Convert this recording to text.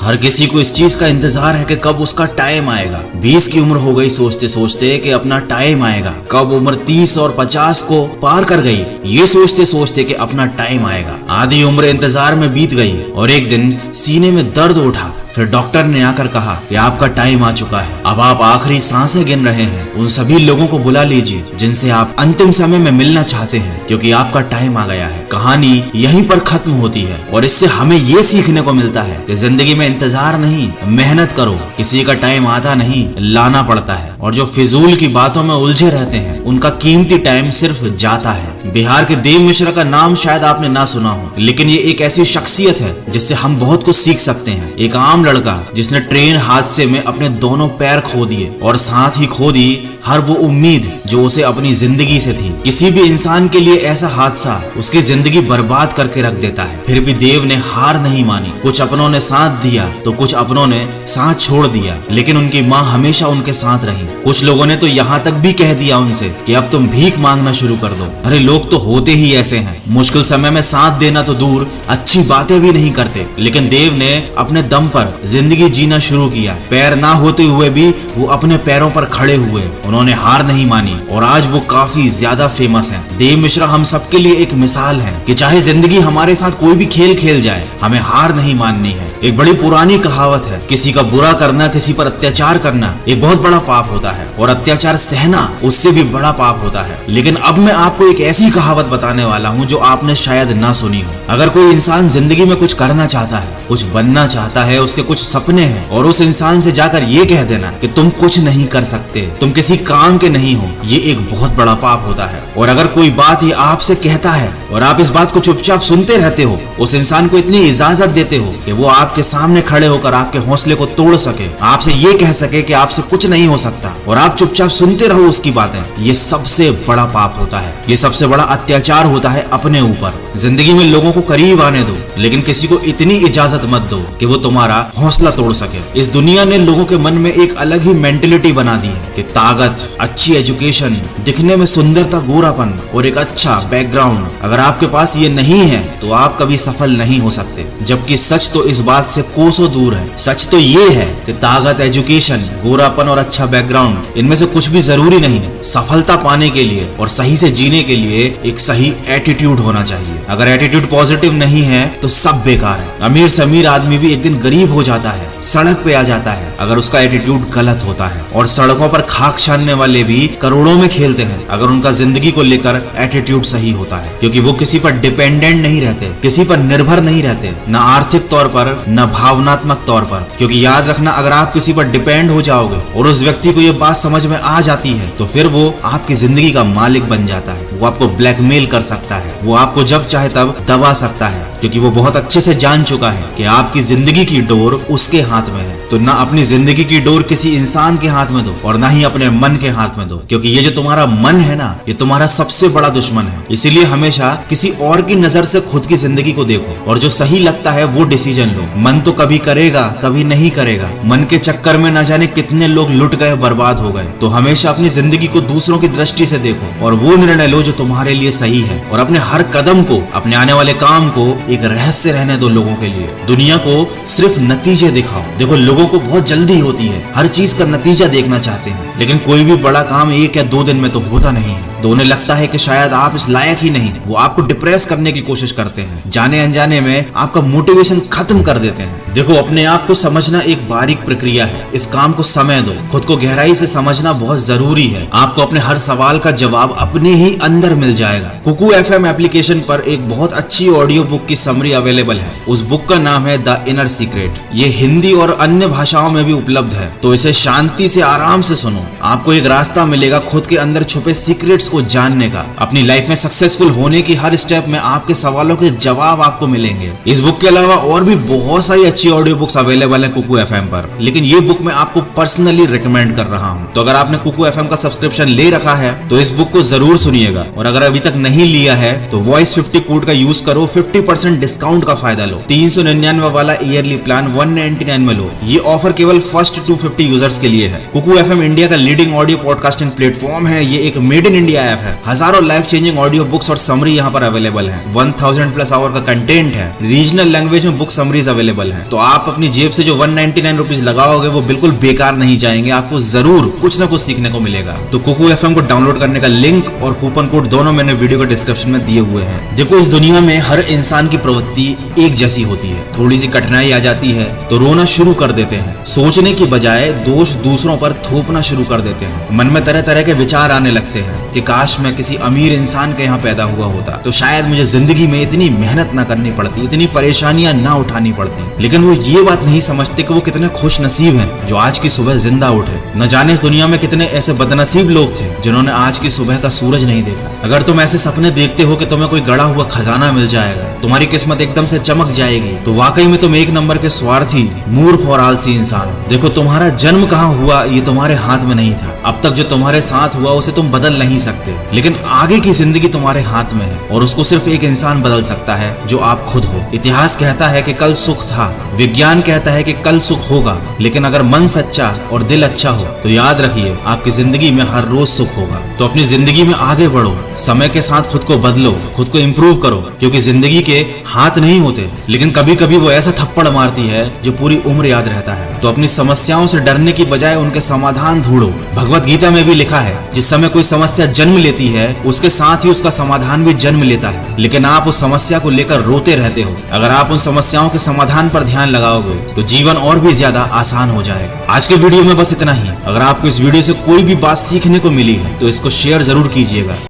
हर किसी को इस चीज का इंतजार है कि कब उसका टाइम आएगा। 20 की उम्र हो गई सोचते सोचते कि अपना टाइम आएगा। कब उम्र 30 और 50 को पार कर गई ये सोचते सोचते कि अपना टाइम आएगा। आधी उम्र इंतजार में बीत गई और एक दिन सीने में दर्द उठा। फिर डॉक्टर ने आकर कहा कि आपका टाइम आ चुका है, अब आप आखिरी सांसें गिन रहे हैं। उन सभी लोगों को बुला लीजिए जिनसे आप अंतिम समय में मिलना चाहते हैं, क्योंकि आपका टाइम आ गया है। कहानी यहीं पर खत्म होती है और इससे हमें ये सीखने को मिलता है कि जिंदगी में इंतजार नहीं, मेहनत करो। किसी का टाइम आता नहीं, लाना पड़ता है। और जो फिजूल की बातों में उलझे रहते हैं उनका कीमती टाइम सिर्फ जाता है। बिहार के देव मिश्रा का नाम शायद आपने ना सुना हो, लेकिन ये एक ऐसी शख्सियत है जिससे हम बहुत कुछ सीख सकते हैं। एक आम लड़का जिसने ट्रेन हादसे में अपने दोनों पैर खो दिए और साथ ही खो दी हर वो उम्मीद जो उसे अपनी जिंदगी से थी। किसी भी इंसान के लिए ऐसा हादसा उसकी जिंदगी बर्बाद करके रख देता है। फिर भी देव ने हार नहीं मानी। कुछ अपनों ने साथ दिया तो कुछ अपनों ने साथ छोड़ दिया, लेकिन उनकी माँ हमेशा उनके साथ रही। कुछ लोगों ने तो यहाँ तक भी कह दिया उनसे कि अब तुम भीख मांगना शुरू कर दो। अरे लोग तो होते ही ऐसे हैं, मुश्किल समय में साथ देना तो दूर, अच्छी बातें भी नहीं करते। लेकिन देव ने अपने दम पर जिंदगी जीना शुरू किया। पैर ना होते हुए भी वो अपने पैरों पर खड़े हुए, उन्होंने हार नहीं मानी और आज वो काफी ज्यादा फेमस हैं। देव मिश्रा हम सबके लिए एक मिसाल है कि चाहे जिंदगी हमारे साथ कोई भी खेल खेल जाए, हमें हार नहीं माननी है। एक बड़ी पुरानी कहावत है, किसी का बुरा करना, किसी पर अत्याचार करना एक बहुत बड़ा पाप होता है और अत्याचार सहना उससे भी बड़ा पाप होता है। लेकिन अब मैं आपको एक ऐसी कहावत बताने वाला हूँ जो आपने शायद ना सुनी हो। अगर कोई इंसान जिंदगी में कुछ करना चाहता है, कुछ बनना चाहता है, उसके कुछ सपने हैं और उस इंसान से जाकर ये कह देना कि तुम कुछ नहीं कर सकते, तुम किसी काम के नहीं हो, ये एक बहुत बड़ा पाप होता है। और अगर कोई बात ये आपसे कहता है और आप इस बात को चुपचाप सुनते रहते हो, उस इंसान को इतनी इजाजत देते हो कि वो आपके सामने खड़े होकर आपके हौसले को तोड़ सके, आपसे ये कह सके कि आपसे कुछ नहीं हो सकता और आप चुपचाप सुनते रहो उसकी बातें, ये सबसे बड़ा पाप होता है। ये सबसे बड़ा अत्याचार होता है अपने ऊपर। जिंदगी में लोगों को करीब आने दो, लेकिन किसी को इतनी इजाजत मत दो कि वो तुम्हारा हौसला तोड़ सके। इस दुनिया ने लोगों के मन में एक अलग ही मेंटेलिटी बना दी है कि ताकत, अच्छी एजुकेशन, दिखने में सुंदरता, गोरापन और एक अच्छा बैकग्राउंड, अगर आपके पास ये नहीं है तो आप कभी सफल नहीं हो सकते। जबकि सच तो इस बात से कोसों दूर है। सच तो ये है कि ताकत, एजुकेशन, गोरापन और अच्छा बैकग्राउंड, इनमें से कुछ भी जरूरी नहीं है। सफलता पाने के लिए और सही से जीने के लिए एक सही एटीट्यूड होना चाहिए। अगर एटीट्यूड पॉजिटिव नहीं है तो सब बेकार है। अमीर से अमीर आदमी भी एक दिन गरीब हो जाता है, सड़क पे आ जाता है अगर उसका एटीट्यूड गलत होता है। और सड़कों पर खाक छानने वाले भी करोड़ों में खेलते हैं अगर उनका जिंदगी को लेकर एटीट्यूड सही होता है, क्योंकि वो किसी पर डिपेंडेंट नहीं रहते, किसी पर निर्भर नहीं रहते, न आर्थिक तौर पर न भावनात्मक तौर पर। क्योंकि याद रखना, अगर आप किसी पर डिपेंड हो जाओगे और उस व्यक्ति को ये बात समझ में आ जाती है तो फिर वो आपकी जिंदगी का मालिक बन जाता है। वो आपको ब्लैकमेल कर सकता है, वो आपको जब चाहे तब दबा सकता है, क्योंकि वो बहुत अच्छे से जान चुका है कि आपकी जिंदगी की डोर उसके हाथ में है। तो ना अपनी जिंदगी की डोर किसी इंसान के हाथ में दो और ना ही अपने मन के हाथ में दो, क्योंकि ये जो तुम्हारा मन है ना, ये तुम्हारा सबसे बड़ा दुश्मन है। इसीलिए हमेशा किसी और की नजर से खुद की जिंदगी को देखो और जो सही लगता है वो डिसीजन लो। मन तो कभी करेगा, कभी नहीं करेगा। मन के चक्कर में ना जाने कितने लोग लुट गए, बर्बाद हो गए। तो हमेशा अपनी जिंदगी को दूसरों की दृष्टि से देखो और वो निर्णय लो जो तुम्हारे लिए सही है। और अपने हर कदम को, अपने आने वाले काम को एक रहस्य रहने दो लोगों के लिए। दुनिया को सिर्फ नतीजे दिखाओ। देखो, लोगों को बहुत जल्दी होती है, हर चीज का नतीजा देखना चाहते हैं, लेकिन कोई भी बड़ा काम 1 या 2 दिन में तो होता नहीं है। तो उन्हें लगता है कि शायद आप इस लायक ही नहीं, वो आपको डिप्रेस करने की कोशिश करते हैं, जाने अनजाने में आपका मोटिवेशन खत्म कर देते हैं। देखो, अपने आप को समझना एक बारीक प्रक्रिया है। इस काम को समय दो, खुद को गहराई से समझना बहुत जरूरी है। आपको अपने हर सवाल का जवाब अपने ही अंदर मिल जाएगा। कुकू FM एप्लीकेशन पर एक बहुत अच्छी ऑडियो बुक की समरी अवेलेबल है। उस बुक का नाम है द इनर सीक्रेट। ये हिंदी और अन्य भाषाओं में भी उपलब्ध है, तो इसे शांति से आराम से सुनो। आपको एक रास्ता मिलेगा खुद के अंदर छुपे सीक्रेट्स को जानने का। अपनी लाइफ में सक्सेसफुल होने की हर स्टेप में आपके सवालों के जवाब आपको मिलेंगे। इस बुक के अलावा और भी बहुत सारी अच्छी ऑडियो बुक्स अवेलेबल है कुकू FM पर, लेकिन ये बुक मैं आपको पर्सनली रिकमेंड कर रहा हूँ। तो अगर आपने कुकू FM का सब्सक्रिप्शन ले रखा है तो इस बुक को जरूर सुनिएगा, और अगर अभी तक नहीं लिया है तो वॉइस 50 कोड का यूज करो, 50% डिस्काउंट का फायदा लो। 399 वाला ईयरली प्लान 199 में लो। ये ऑफर केवल फर्स्ट 250 यूजर्स के लिए है। कुकू FM इंडिया का लीडिंग ऑडियो पॉडकास्टिंग प्लेटफॉर्म है। ये एक मेड इन इंडिया ऐप है। हजारों लाइफ चेंजिंग ऑडियो बुक्स और समरी यहाँ पर अवेलेबल है। 1000+ आवर का कंटेंट है। रीजनल लैंग्वेज में बुक समरीज अवेलेबल है। तो आप अपनी जेब से जो 199 रुपीज लगाओगे वो बिल्कुल बेकार नहीं जाएंगे, आपको जरूर कुछ ना कुछ सीखने को मिलेगा। तो कुकू FM को डाउनलोड करने का लिंक और कूपन कोड दोनों मैंने वीडियो के डिस्क्रिप्शन में दिए हुए हैं। देखो, इस दुनिया में हर इंसान की प्रवृत्ति एक जैसी होती है। थोड़ी सी कठिनाई आ जाती है तो रोना शुरू कर देते हैं। सोचने की बजाय दोष दूसरों पर थोपना शुरू कर देते हैं। मन में तरह तरह के विचार आने लगते हैं कि काश मैं किसी अमीर इंसान के यहाँ पैदा हुआ होता तो शायद मुझे जिंदगी में इतनी मेहनत ना करनी पड़ती, इतनी परेशानियां ना उठानी पड़ती। लेकिन वो ये बात नहीं समझते कि वो कितने खुश नसीब हैं जो आज की सुबह जिंदा उठे। न जाने इस दुनिया में कितने ऐसे बदनसीब लोग थे जिन्होंने आज की सुबह का सूरज नहीं देखा। अगर तुम ऐसे सपने देखते हो कि तुम्हें कोई गड़ा हुआ खजाना मिल जाएगा, तुम्हारी किस्मत एकदम से चमक जाएगी, तो वाकई में तुम एक नंबर के स्वार्थी, मूर्ख और आलसी इंसान हो। देखो, तुम्हारा जन्म कहाँ हुआ ये तुम्हारे हाथ में नहीं था। अब तक जो तुम्हारे साथ हुआ उसे तुम बदल नहीं सकते, लेकिन आगे की जिंदगी तुम्हारे हाथ में है और उसको सिर्फ एक इंसान बदल सकता है जो आप खुद हो। इतिहास कहता है कि कल सुख था, विज्ञान कहता है कि कल सुख होगा, लेकिन अगर मन सच्चा और दिल अच्छा हो तो याद रखिए आपकी जिंदगी में हर रोज सुख होगा। तो अपनी जिंदगी में आगे बढ़ो, समय के साथ खुद को बदलो, खुद को इम्प्रूव करो, क्योंकि जिंदगी के हाथ नहीं होते, लेकिन कभी कभी वो ऐसा थप्पड़ मारती है जो पूरी उम्र याद रहता है। तो अपनी समस्याओं से डरने की बजाय उनके समाधान ढूंढो। भगवत गीता में भी लिखा है, जिस समय कोई समस्या जन्म लेती है उसके साथ ही उसका समाधान भी जन्म लेता है, लेकिन आप उस समस्या को लेकर रोते रहते हो। अगर आप उन समस्याओं के समाधान पर ध्यान लगाओगे तो जीवन और भी ज्यादा आसान हो जाएगा। आज के वीडियो में बस इतना ही। अगर आपको इस वीडियो से कोई भी बात सीखने को मिली है तो इसको शेयर जरूर कीजिएगा।